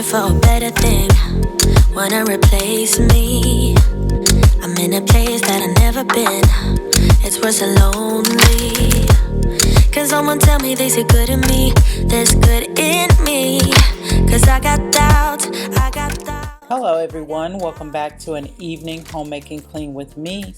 looking for a better thing. Wanna replace me? I'm in a place that I've never been. It's worse than lonely. Cause someone tell me they see good in me. There's good in me. Cause I got doubts, I got doubts. Hello everyone, welcome back to an evening homemaking clean with me.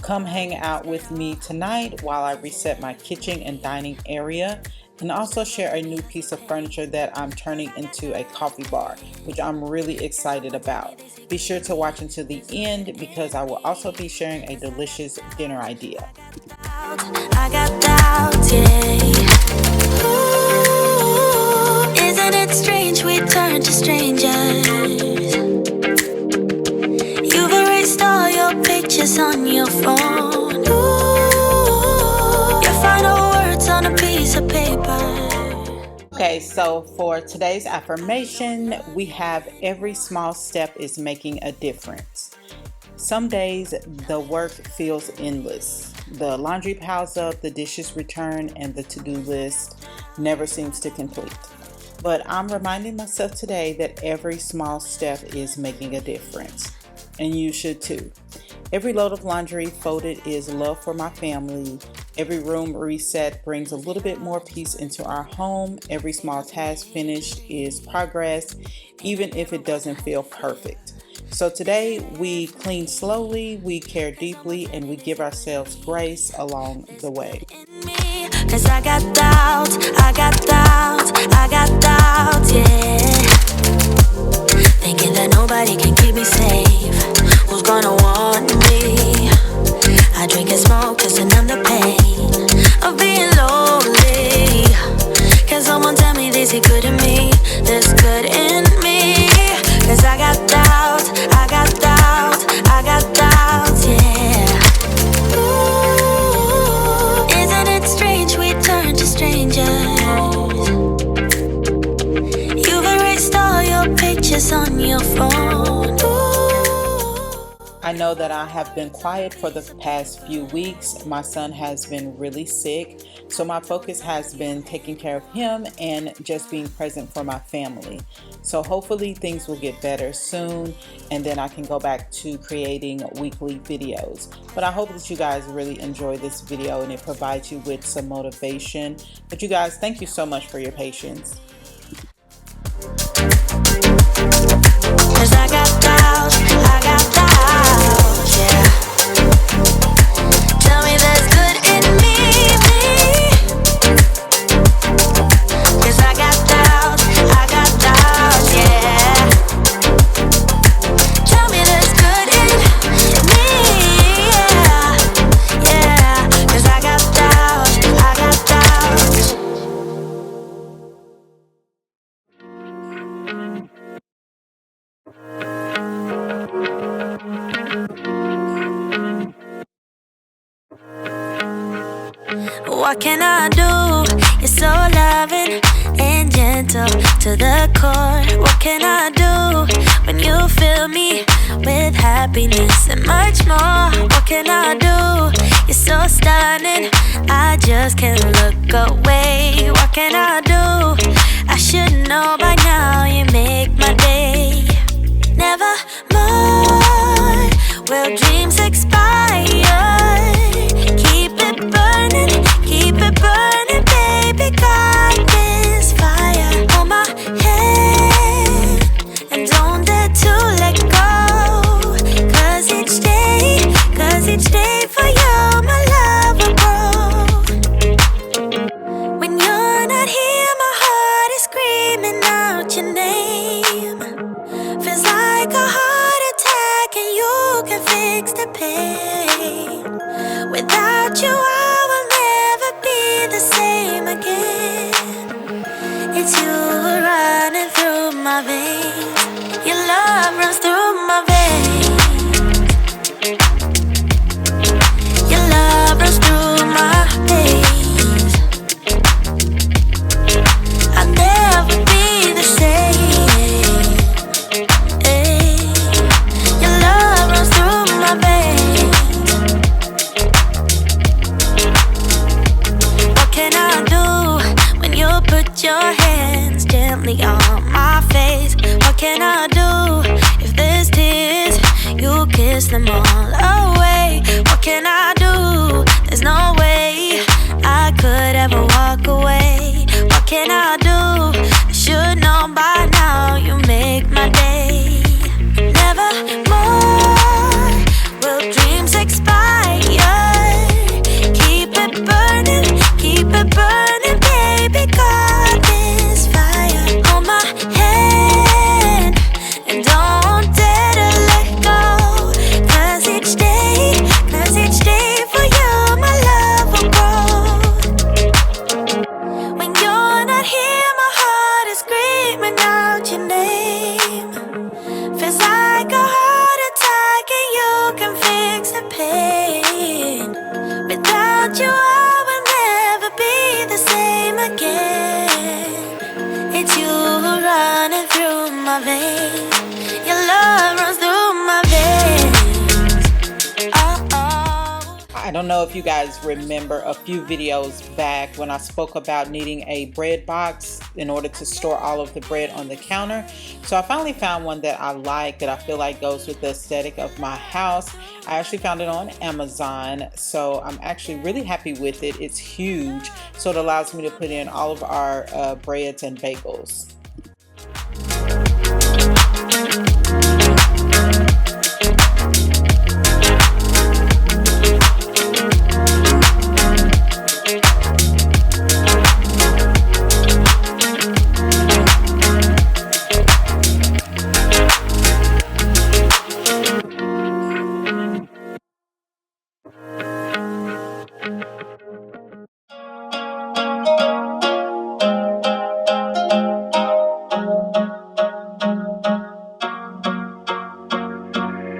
Come hang out with me tonight while I reset my kitchen and dining area, and also share a new piece of furniture that I'm turning into a coffee bar, which I'm really excited about. Be sure to watch until the end because I will also be sharing a delicious dinner idea. I got doubts, yeah. Ooh, isn't it strange we turn to strangers? You've erased all your pictures on your phone. Ooh, your final words on a piece of paper. Okay, so for today's affirmation, we have every small step is making a difference. Some days the work feels endless. The laundry piles up, the dishes return, and the to-do list never seems to complete. But I'm reminding myself today that every small step is making a difference. And you should too. Every load of laundry folded is love for my family. Every room reset brings a little bit more peace into our home. Every small task finished is progress, even if it doesn't feel perfect. So today we clean slowly, we care deeply, and we give ourselves grace along the way. Cause I got doubts, I got doubts, I got doubts, yeah. Thinking that nobody can keep me safe. Who's gonna want me? I drink and smoke just to numb the pain of being lonely. Can someone tell me they see good in me? There's good in me. Cause I got doubts, I got doubts, I got doubts, yeah. Ooh, isn't it strange we turn to strangers? You've erased all your pictures on your phone. I know that I have been quiet for the past few weeks. My son has been really sick, so my focus has been taking care of him and just being present for my family. So hopefully things will get better soon, and then I can go back to creating weekly videos. But I hope that you guys really enjoy this video and it provides you with some motivation. But you guys, thank you so much for your patience. Cause I got doubts, I got doubts, yeah. Tell me there's good in me. Cause I got doubts, yeah. Tell me there's good in me, yeah, yeah. Cause I got doubts, What can I do? You're so loving and gentle to the core. What can I do when you fill me with happiness and much more? What can I do? You're so stunning, I just can't look away. What can I do? I should know by now, you make my day. Never more will dreams expire. Keep it burning, baby, got this fire on my head. And don't dare to let go. Cause each day for you, my love will grow. When you're not here, my heart is screaming out your name. Feels like a heart attack and you can fix the pain. Without you, I will never be the same again. It's you running through my veins. Your love runs through my veins. Your love runs through my veins. I'll never be the same. Your love runs through my veins. What can I do when you put your hands gently on my face? What them all away. What can I do? There's no way I could ever walk away. What can I do? I should know by now. You make my day. Never more will dreams expire. Keep it burning, baby. Got this fire. Hold my hand and don't dare to let go. Cause each day for you, my love will grow. When you're not here, my heart is screaming out your name. Feels like a heart attack and you can fix the pain. Without you, I will never be the same again. It's you running through my veins. Your love runs through my veins. Oh. I don't know if you guys remember a few videos back when I spoke about needing a bread box in order to store all of the bread on the counter. So I finally found one that I like, that I feel like goes with the aesthetic of my house. I actually found it on Amazon, so I'm actually really happy with it. It's huge, so it allows me to put in all of our breads and bagels.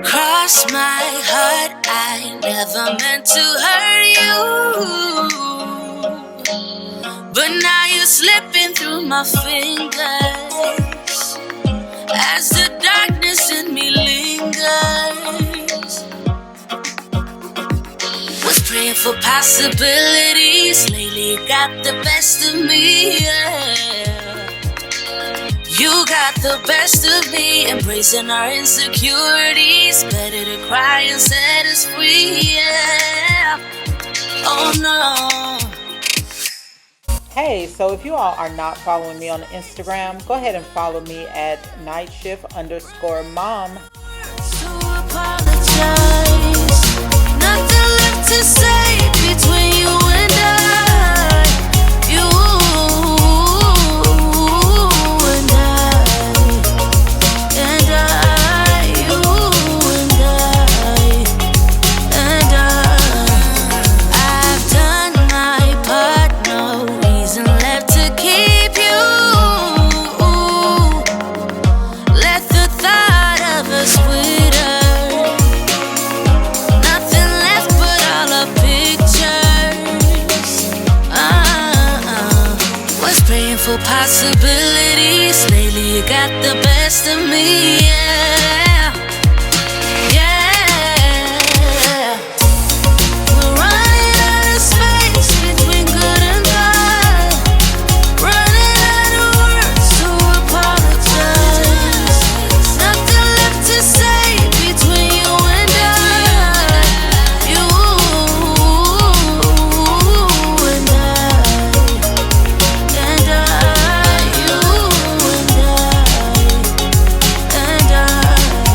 Cross my heart, I never meant to hurt you, but now you're slipping through my fingers as the darkness in me lingers. Was praying for possibilities, lately it got the best of me, yeah. You got the best of me, embracing our insecurities. Better to cry and set us free, yeah. Oh no. Hey, so if you all are not following me on Instagram, go ahead and follow me at nightshift_mom. So apologize. Nothing left to say between you and I. You and I, you and I. I've done my part, no reason left to keep you. Let the thought of us sweeter. Nothing left but all our pictures. Was praying for possibilities. Lately you got the best of me, yeah. Yeah. We're running out of space between good and bad. Running out of words to apologize. Nothing left to say between you and I. You and I. You and I.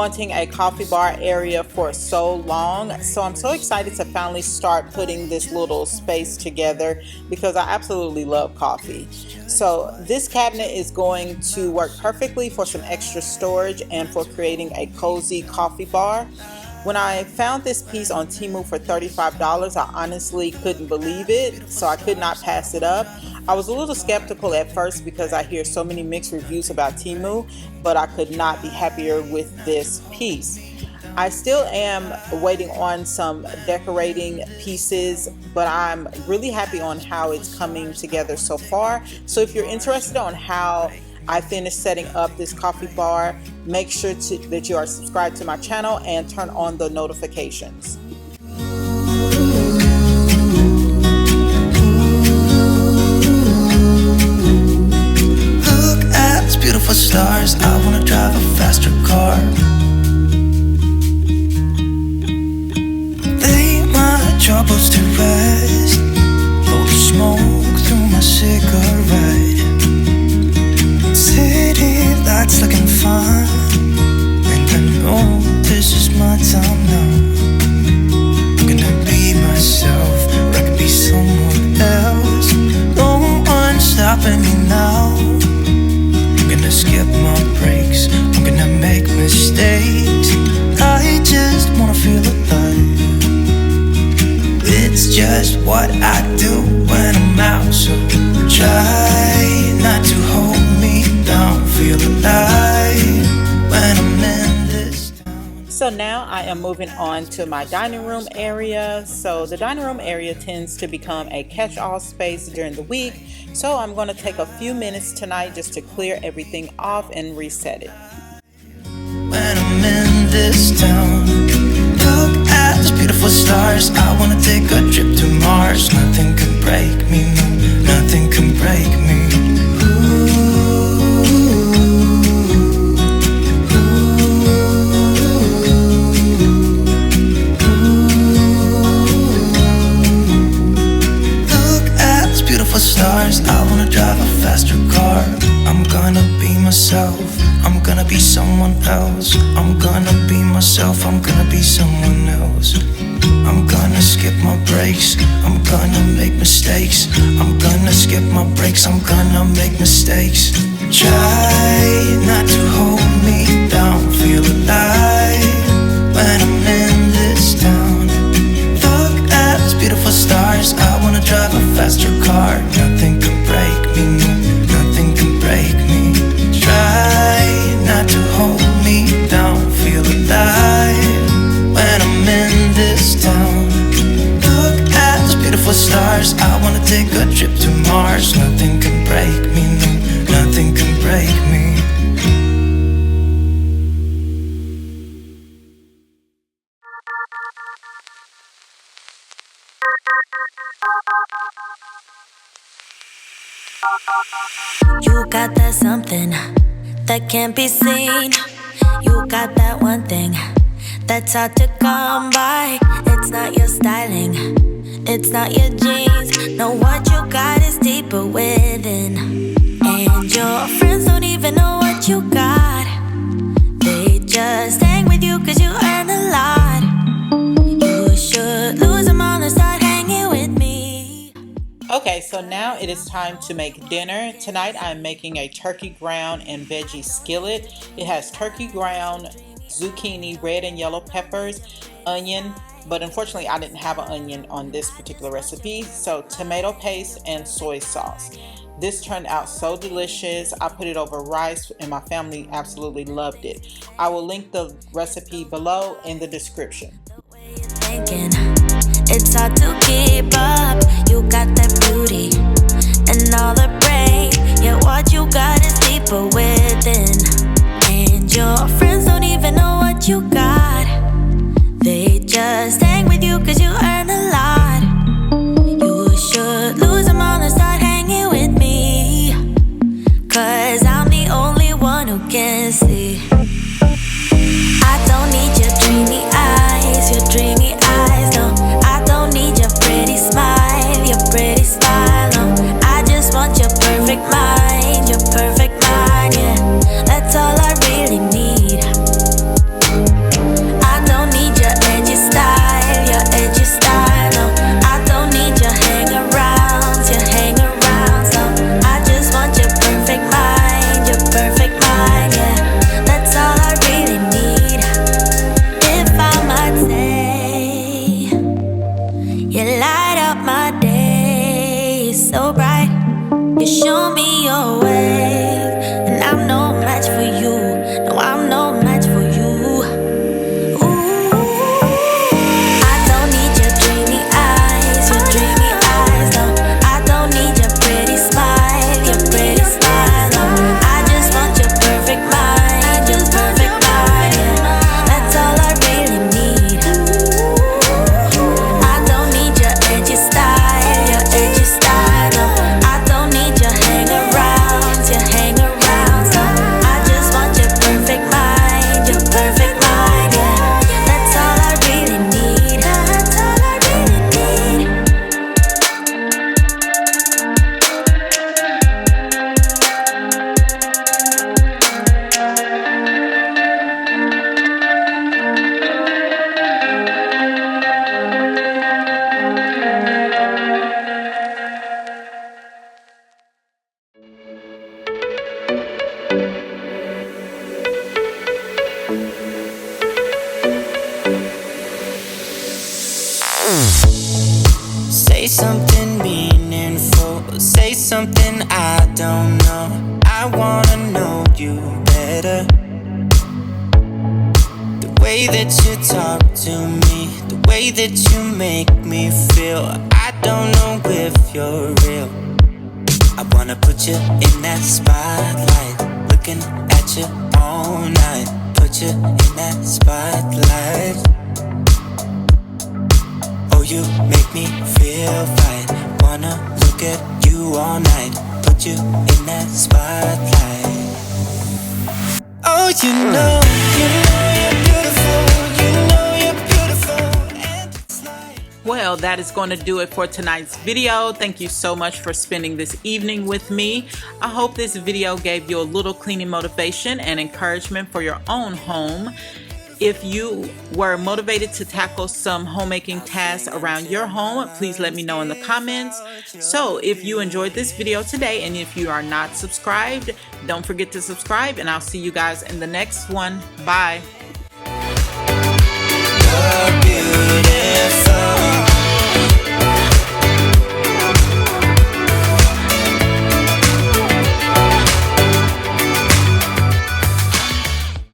wanting a coffee bar area for so long, so I'm so excited to finally start putting this little space together because I absolutely love coffee. So this cabinet is going to work perfectly for some extra storage and for creating a cozy coffee bar. When I found this piece on Temu for $35, I honestly couldn't believe it, so I could not pass it up. I was a little skeptical at first because I hear so many mixed reviews about Temu, but I could not be happier with this piece. I still am waiting on some decorating pieces, but I'm really happy on how it's coming together so far. So if you're interested on how I finished setting up this coffee bar, make sure that you are subscribed to my channel and turn on the notifications. Look at these beautiful stars, I wanna drive a faster car. Lay my troubles to rest, blow the smoke through my cigarette. City lights looking fine, and I know this is my time now. I'm gonna be myself, or I could be someone else. No one's stopping me now. I'm gonna skip my breaks, I'm gonna make mistakes. I just wanna feel alive. It's just what I do when I'm out, so try not to hold me down. Feel alive when I'm in this town. So now I am moving on to my dining room area. So the dining room area tends to become a catch-all space during the week. So I'm going to take a few minutes tonight just to clear everything off and reset it. When I'm in this town, look at these beautiful stars. I wanna take a trip to Mars. Nothing can break me, no, nothing can break me. Look at these beautiful stars. I wanna drive a faster car. I'm gonna be myself, I'm gonna be someone else. I'm gonna be myself, I'm gonna be someone else. I'm gonna skip my breaks, I'm gonna make mistakes. I'm gonna skip my breaks, I'm gonna make mistakes. Try not to hold me down. Feel alive when I'm in this town. Look at these beautiful stars. I wanna drive a faster car. Nothing can break me, no, nothing can break me. Try not to hold me down. Feel alive when I'm in this town. Look at those beautiful stars. I wanna take a trip to Mars. Nothing can break me, no, nothing can break me. You got that something that can't be seen. You got that one thing that's hard to come by. It's not your styling, it's not your jeans. No, what you got is deeper within. And your friends don't even know what you got. They just hang with you cause you earn a lot. You should lose them all and start hanging with me. Okay, so now it is time to make dinner. Tonight I'm making a turkey ground and veggie skillet. It has turkey ground, zucchini, red and yellow peppers, onion, but unfortunately I didn't have an onion on this particular recipe, so tomato paste and soy sauce. This turned out so delicious. I put it over rice and my family absolutely loved it. I will link the recipe below in the description. It's hard to keep up. You got that beauty and all the brain. Yeah, what you got is deeper within. And your friends don't even know what you got. They just hang with you cause you earn a lot. You should lose them all and start hanging with me. Cause I'm the only one who can see. I don't need your dreamy eyes, your dreamy eyes, no. I don't need your pretty smile, your pretty smile, no. I just want your perfect mind, yeah. That's all I really need. something meaningful, say something I don't know. I wanna know you better. The way that you talk to me, the way that you make me feel, I don't know if you're real. I wanna put you in that spotlight, looking at you all night. Put you in that spotlight. Oh, you make me feel right. Wanna look at you all night. Put you in that spotlight. Oh, you know you're beautiful. You know you're beautiful. And it's like... Well, that is going to do it for tonight's video. Thank you so much for spending this evening with me. I hope this video gave you a little cleaning motivation and encouragement for your own home. If you were motivated to tackle some homemaking tasks around your home, please let me know in the comments. So if you enjoyed this video today, and if you are not subscribed, don't forget to subscribe, and I'll see you guys in the next one. Bye.